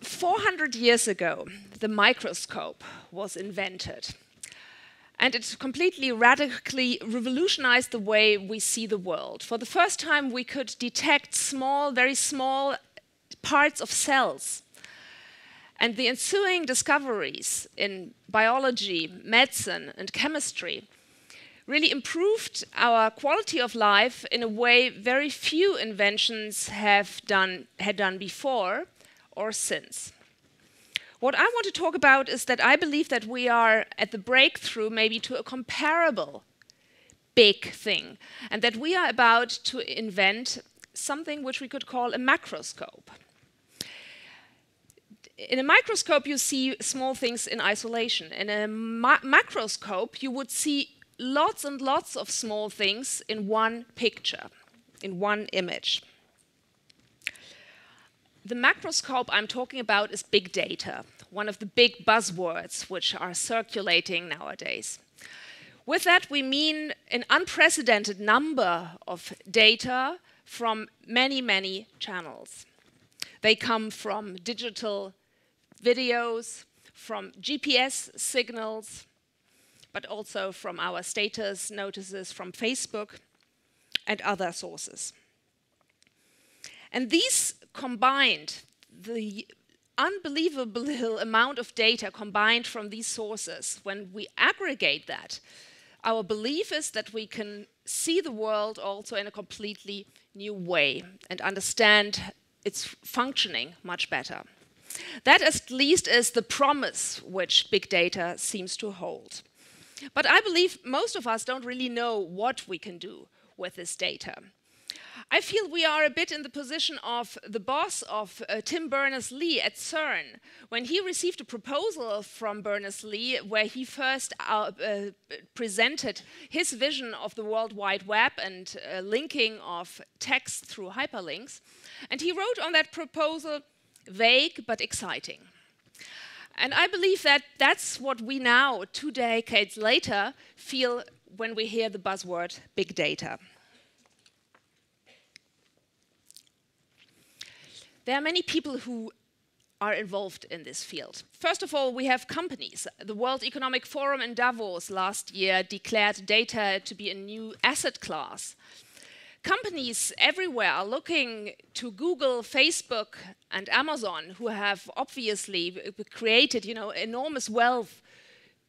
400 years ago, the microscope was invented. And it completely radically revolutionized the way we see the world. For the first time, we could detect small, very small parts of cells. And the ensuing discoveries in biology, medicine, and chemistry really improved our quality of life in a way very few inventions had done before or since. What I want to talk about is that I believe that we are at the breakthrough maybe to a comparable big thing, and that we are about to invent something which we could call a macroscope. In a microscope, you see small things in isolation. In a macroscope, you would see lots and lots of small things in one picture, in one image. The macroscope I'm talking about is big data, one of the big buzzwords which are circulating nowadays. With that, we mean an unprecedented number of data from many, many channels. They come from digital videos, from GPS signals, but also from our status notices from Facebook and other sources. And these combined, the unbelievable amount of data combined from these sources, when we aggregate that, our belief is that we can see the world also in a completely new way and understand its functioning much better. That at least is the promise which big data seems to hold. But I believe most of us don't really know what we can do with this data. I feel we are a bit in the position of the boss of Tim Berners-Lee at CERN, when he received a proposal from Berners-Lee where he first presented his vision of the World Wide Web and linking of text through hyperlinks. And he wrote on that proposal, vague but exciting. And I believe that that's what we now, 2 decades later, feel when we hear the buzzword big data. There are many people who are involved in this field. First of all, we have companies. The World Economic Forum in Davos last year declared data to be a new asset class. Companies everywhere are looking to Google, Facebook, and Amazon, who have obviously created, enormous wealth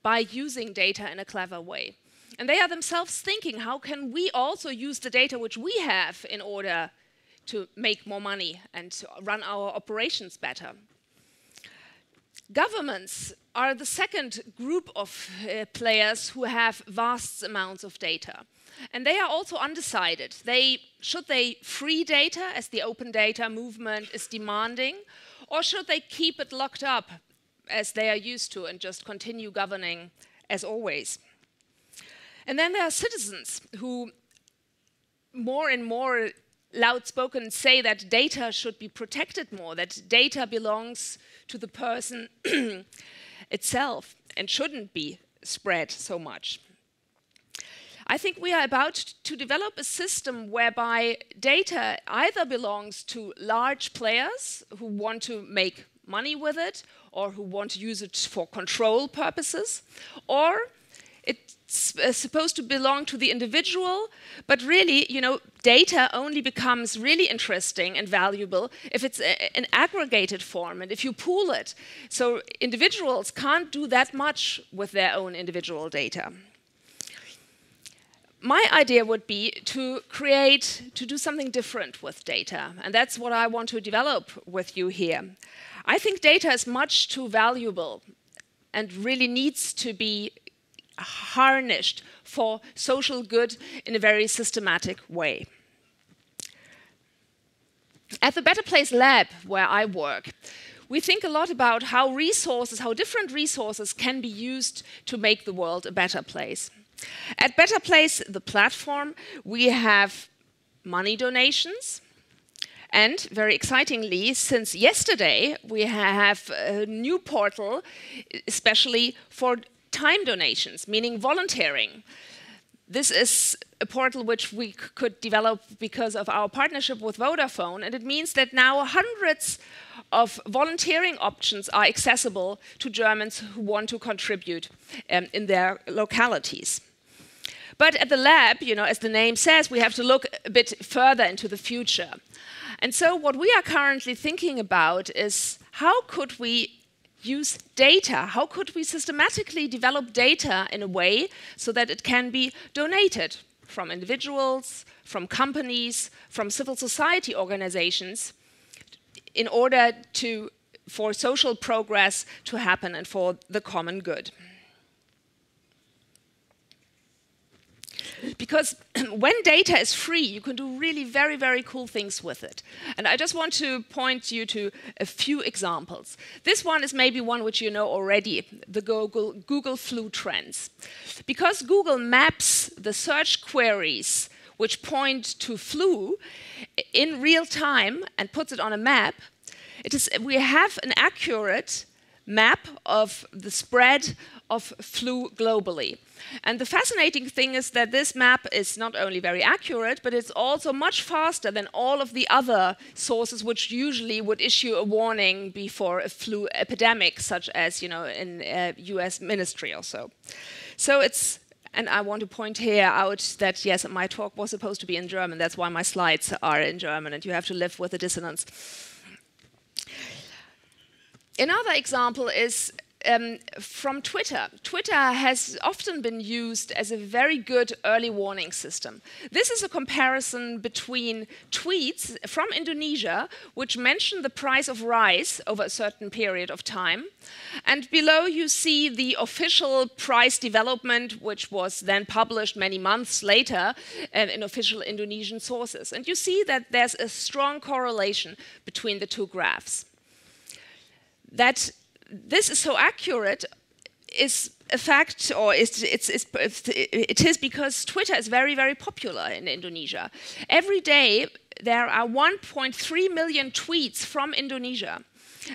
by using data in a clever way. And they are themselves thinking, how can we also use the data which we have in order to make more money and to run our operations better? Governments are the second group of players who have vast amounts of data. And they are also undecided. Should they free data, as the open data movement is demanding, or should they keep it locked up, as they are used to, and just continue governing as always? And then there are citizens who more and more loudspoken say that data should be protected more, that data belongs to the person itself and shouldn't be spread so much. I think we are about to develop a system whereby data either belongs to large players who want to make money with it or who want to use it for control purposes, or it's supposed to belong to the individual, but really, data only becomes really interesting and valuable if it's an aggregated form and if you pool it. So individuals can't do that much with their own individual data. My idea would be to do something different with data, and that's what I want to develop with you here. I think data is much too valuable and really needs to be harnessed for social good in a very systematic way. At the Better Place Lab, where I work, we think a lot about how different resources can be used to make the world a better place. At Better Place, the platform, we have money donations. And very excitingly, since yesterday, we have a new portal, especially for time donations, meaning volunteering. This is a portal which we could develop because of our partnership with Vodafone, and it means that now hundreds of volunteering options are accessible to Germans who want to contribute in their localities. But at the lab, as the name says, we have to look a bit further into the future. And so what we are currently thinking about is how could we use data? How could we systematically develop data in a way so that it can be donated from individuals, from companies, from civil society organizations in order for social progress to happen and for the common good? Because when data is free, you can do really very, very cool things with it. And I just want to point you to a few examples. This one is maybe one which you know already, the Google flu trends. Because Google maps the search queries which point to flu in real time and puts it on a map, we have an accurate map of the spread of flu globally. And the fascinating thing is that this map is not only very accurate, but it's also much faster than all of the other sources which usually would issue a warning before a flu epidemic, such as in US ministry or so. So and I want to point here out that, yes, my talk was supposed to be in German. That's why my slides are in German, and you have to live with the dissonance. Another example is from Twitter. Twitter has often been used as a very good early warning system. This is a comparison between tweets from Indonesia, which mention the price of rice over a certain period of time. And below you see the official price development, which was then published many months later in official Indonesian sources. And you see that there's a strong correlation between the two graphs. That this is so accurate is a fact, or it is because Twitter is very, very popular in Indonesia. Every day there are 1.3 million tweets from Indonesia.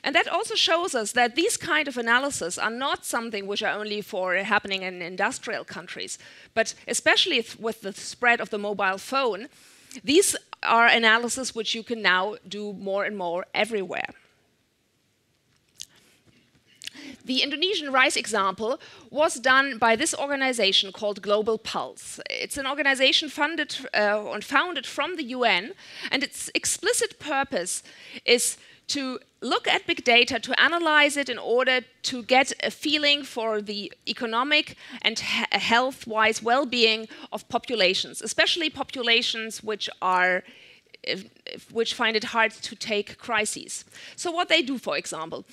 And that also shows us that these kind of analyses are not something which are only happening in industrial countries, but especially with the spread of the mobile phone, these are analyses which you can now do more and more everywhere. The Indonesian rice example was done by this organization called Global Pulse. It's an organization funded and founded from the UN, and its explicit purpose is to look at big data, to analyze it in order to get a feeling for the economic and health-wise well-being of populations, especially populations which find it hard to take crises. So what they do, for example,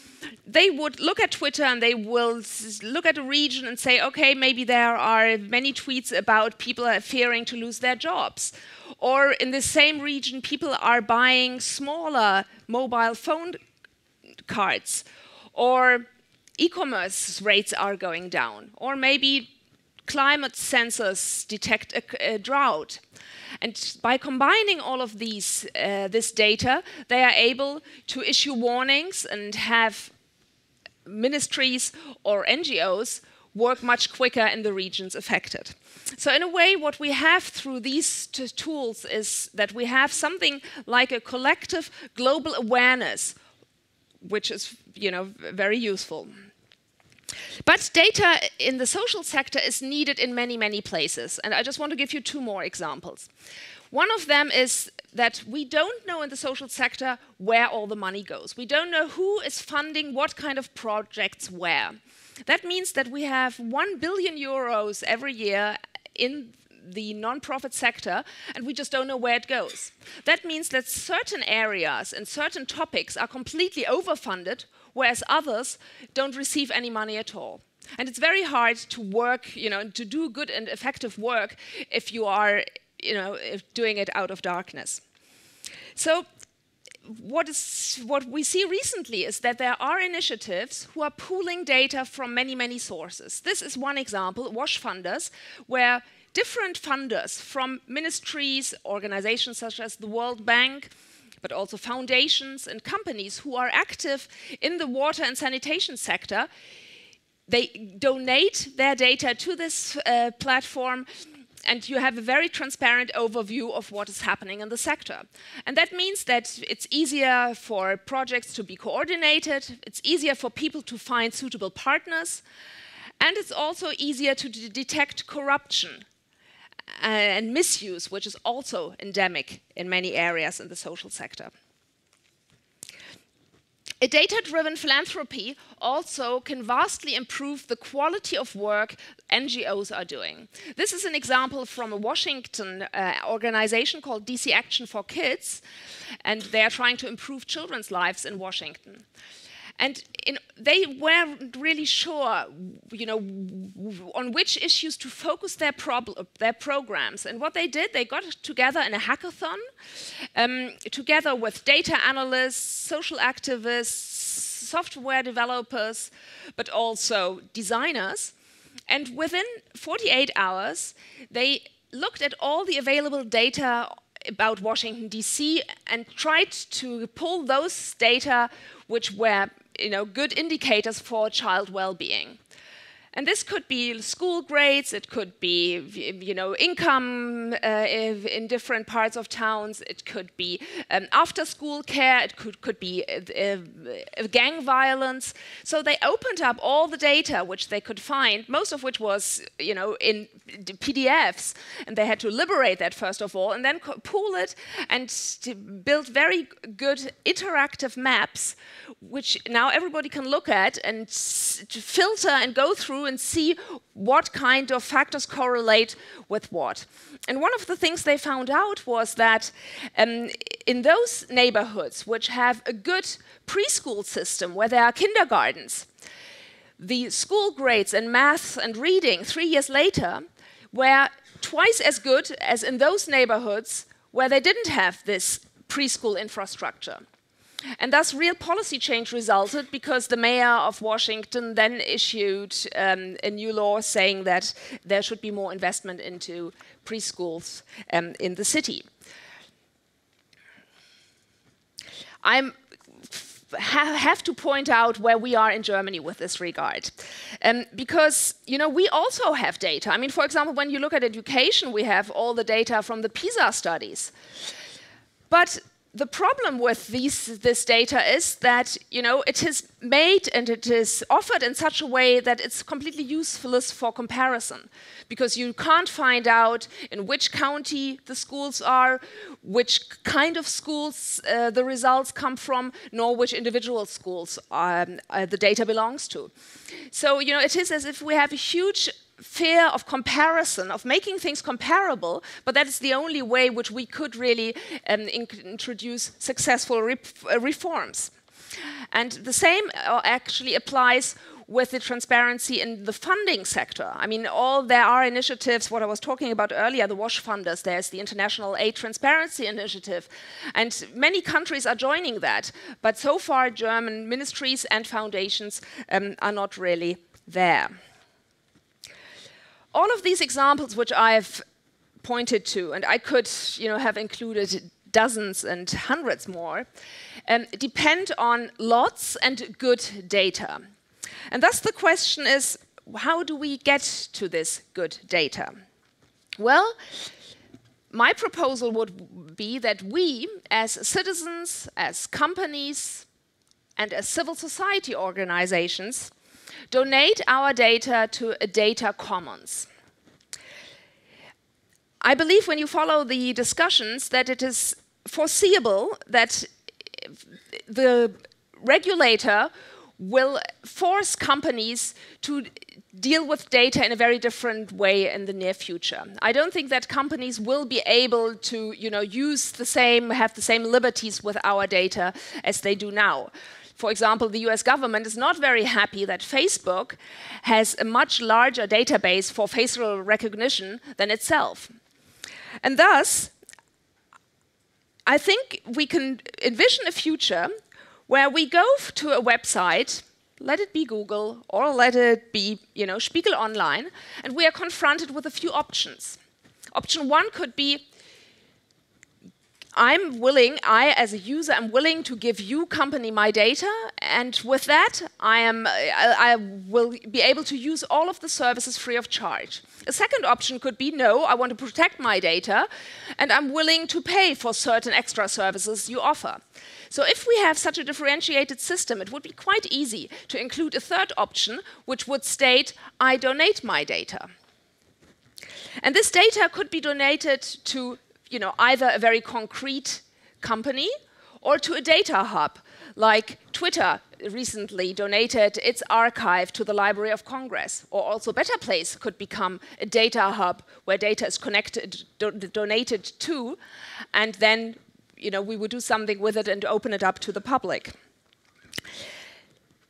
they would look at Twitter and they will look at a region and say, okay, maybe there are many tweets about people fearing to lose their jobs. Or in the same region, people are buying smaller mobile phone cards. Or e-commerce rates are going down. Or maybe climate sensors detect a drought. And by combining all of this data, they are able to issue warnings and have ministries or NGOs work much quicker in the regions affected. So in a way, what we have through these tools is that we have something like a collective global awareness, which is, very useful. But data in the social sector is needed in many, many places. And I just want to give you two more examples. One of them is that we don't know in the social sector where all the money goes. We don't know who is funding what kind of projects where. That means that we have 1 billion euros every year in the non-profit sector, and we just don't know where it goes. That means that certain areas and certain topics are completely overfunded, whereas others don't receive any money at all. And it's very hard to work, to do good and effective work if you are, doing it out of darkness. So what we see recently is that there are initiatives who are pooling data from many, many sources. This is one example, WASH funders, where different funders from ministries, organizations such as the World Bank, but also foundations and companies who are active in the water and sanitation sector, they donate their data to this platform and you have a very transparent overview of what is happening in the sector. And that means that it's easier for projects to be coordinated, it's easier for people to find suitable partners, and it's also easier to detect corruption and misuse, which is also endemic in many areas in the social sector. A data-driven philanthropy also can vastly improve the quality of work NGOs are doing. This is an example from a Washington organization called DC Action for Kids, and they are trying to improve children's lives in Washington. And they weren't really sure, on which issues to focus their programs. And what they did, they got together in a hackathon, together with data analysts, social activists, software developers, but also designers. And within 48 hours, they looked at all the available data about Washington, D.C., and tried to pull those data which were good indicators for child well-being. And this could be school grades, it could be income in different parts of towns, it could be after-school care, it could be gang violence. So they opened up all the data which they could find, most of which was in PDFs, and they had to liberate that first of all, and then pool it and to build very good interactive maps, which now everybody can look at and filter and go through and see what kind of factors correlate with what. And one of the things they found out was that in those neighborhoods which have a good preschool system, where there are kindergartens, the school grades in math and reading 3 years later were twice as good as in those neighborhoods where they didn't have this preschool infrastructure. And thus real policy change resulted, because the mayor of Washington then issued a new law saying that there should be more investment into preschools in the city. I have to point out where we are in Germany with this regard. Because we also have data. I mean, for example, when you look at education, we have all the data from the PISA studies. But the problem with this data is that it is made and it is offered in such a way that it's completely useless for comparison, because you can't find out in which county the schools are, which kind of schools the results come from, nor which individual schools the data belongs to. So it is as if we have a huge fear of comparison, of making things comparable, but that is the only way which we could really introduce successful reforms. And the same actually applies with the transparency in the funding sector. I mean, there are initiatives, what I was talking about earlier, the WASH funders, there's the International Aid Transparency Initiative, and many countries are joining that, but so far German ministries and foundations are not really there. All of these examples which I've pointed to, and I could have included dozens and hundreds more, depend on lots and good data. And thus the question is, how do we get to this good data? Well, my proposal would be that we, as citizens, as companies, and as civil society organizations, donate our data to a data commons. I believe when you follow the discussions that it is foreseeable that the regulator will force companies to deal with data in a very different way in the near future. I don't think that companies will be able to have the same liberties with our data as they do now. For example, the US government is not very happy that Facebook has a much larger database for facial recognition than itself. And thus, I think we can envision a future where we go to a website, let it be Google or let it be Spiegel Online, and we are confronted with a few options. Option one could be, I as a user am willing to give you company my data, and with that I will be able to use all of the services free of charge. A second option could be, no, I want to protect my data and I'm willing to pay for certain extra services you offer. So if we have such a differentiated system, it would be quite easy to include a third option, which would state, I donate my data. And this data could be donated to either a very concrete company or to a data hub, like Twitter recently donated its archive to the Library of Congress, or also Better Place could become a data hub where data is donated to, and then we would do something with it and open it up to the public.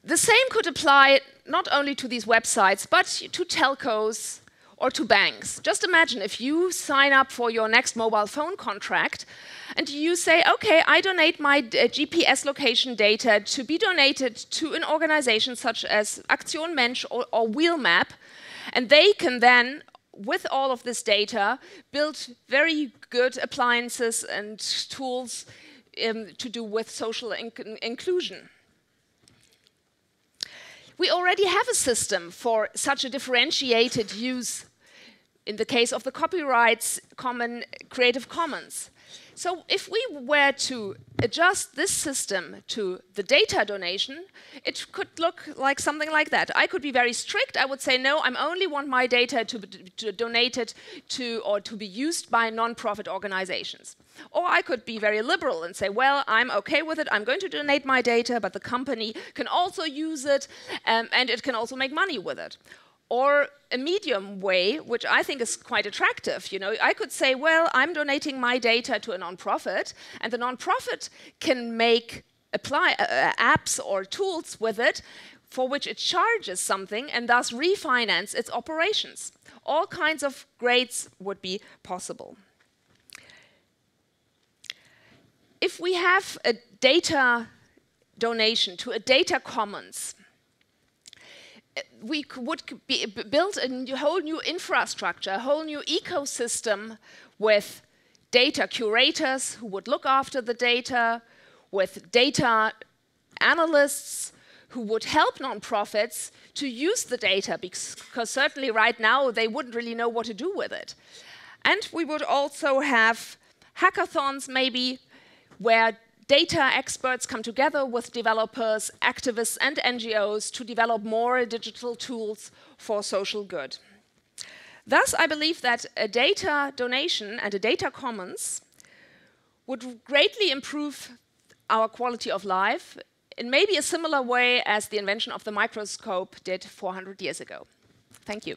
The same could apply not only to these websites, but to telcos, or to banks. Just imagine if you sign up for your next mobile phone contract and you say, okay, I donate my GPS location data to be donated to an organization such as Aktion Mensch or Wheelmap, and they can then, with all of this data, build very good appliances and tools to do with social inclusion. We already have a system for such a differentiated use in the case of the copyrights Creative Commons. So if we were to adjust this system to the data donation, it could look like something like that. I could be very strict. I would say, no, I only want my data to be donated to or to be used by non-profit organizations. Or I could be very liberal and say, well, I'm okay with it. I'm going to donate my data, but the company can also use it, and it can also make money with it. Or a medium way, which I think is quite attractive. I could say, well, I'm donating my data to a non-profit, and the non-profit can apply apps or tools with it for which it charges something and thus refinance its operations. All kinds of grades would be possible. If we have a data donation to a data commons, we would build a whole new infrastructure, a whole new ecosystem with data curators who would look after the data, with data analysts who would help nonprofits to use the data, because certainly right now they wouldn't really know what to do with it. And we would also have hackathons maybe, where data experts come together with developers, activists, and NGOs to develop more digital tools for social good. Thus, I believe that a data donation and a data commons would greatly improve our quality of life in maybe a similar way as the invention of the microscope did 400 years ago. Thank you.